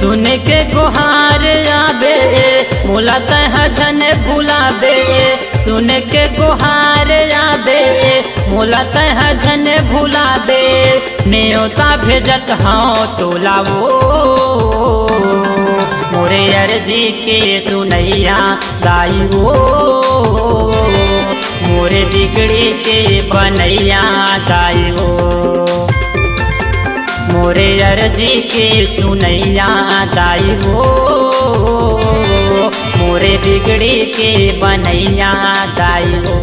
सुन के गुहार आबे मोला तह झन भुलाबे। सुन के गुहार आबे मोला तह झन भुलाबे। न्योता भेजत हाँ तोला वो मोरे अर्जी के सुनैया दाई वो मोरे बिगड़ी के बनैया दाई वो मोरे अर्जी के सुनैया दाई वो मोरे बिगड़ी के बनैया दाई वो।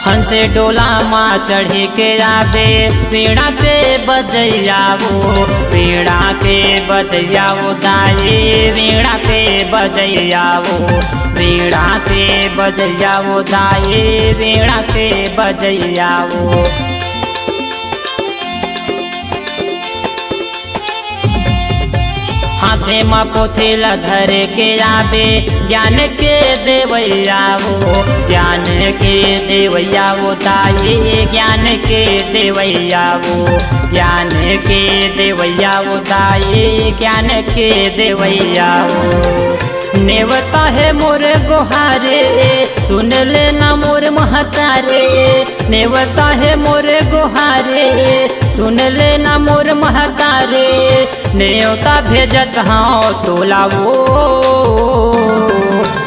हंसे डोला माँ चढ़ी के आबे पीड़ा के बजैया वो पीड़ा के बजैया वो दाई वीणा के बजैया वो वीणा के बजैया वो दाई वीणा के बजैया वो। हाथे माँ पोथेला धर के आबे ज्ञान के देवैया वो ज्ञान के देवैया वो ताई ज्ञान के देवैया वो ज्ञान के देवैया वो ताई ज्ञान के देवैया वो। नेवता है मोरे गोहारे सुन लेना मोर महतारे। नेवता है मोरे गोहारे सुन लेना मोर महतारे। न्योता भेजत हाँ तोला वो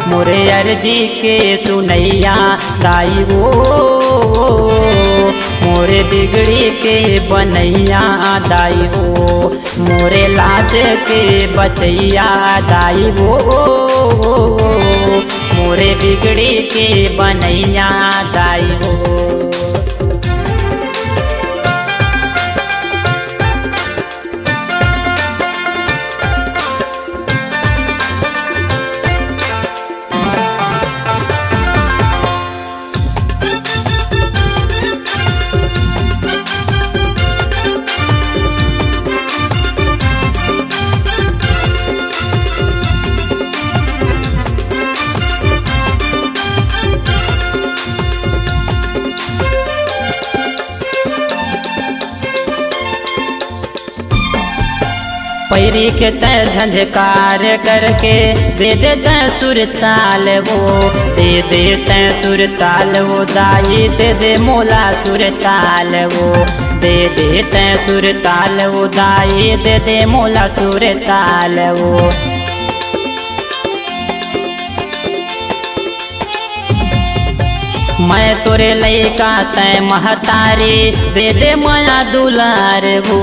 मोरे अर्जी के सुनैया दाई वो मोरे बिगड़ी के बनैया दाई वो मोरे लाज के बचैया दाई वो मोरे बिगड़ी के बनैया दाई वो। पैरी के तय झंझकार करके दे देते सुरताल वो दे देते सुरताल वो दाई दे दे मोला सुरताल वो दे देते सुरताल वो दाई दे दे मोला सुरताल वो। मैं तोरे लैका तय महतारी दे दे माया दुलार वो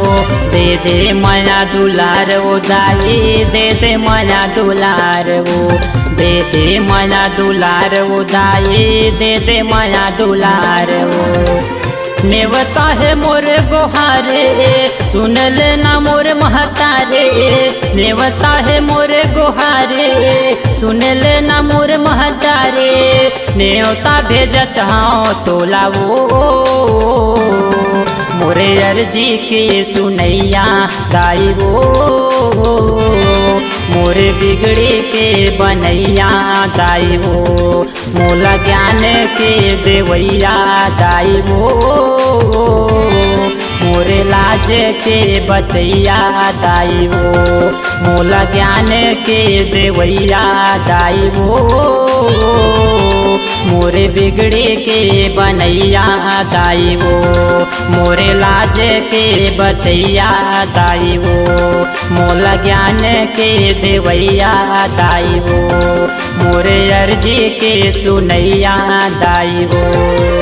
दे दे माया दुलार वो दाई दे दे माया दुलार वो दे दे माया दुलार वो दाई दे दे माया दुलार वो। नेवता है मोरे गोहारे सुन लेना मोरे महतारे। नेवता है मोरे गोहारे सुन लेना मोरे महतारे। न्योता भेजत हाँ तोला वो मोरे अर्जी के सुनैया दाई वो मोरे बिगड़ी के बनैया दाई वो मोला ज्ञान के देवैया दाई वो मोरे लाज के बचैया दाई वो मोला ज्ञान के देवैया दाई वो मोरे बिगड़ी के बनैया दाई वो मोरे लाज के बचैया दाई वो मोला ज्ञान के देवैया दाई वो मोरे अर्जी के सुनैया दाई वो।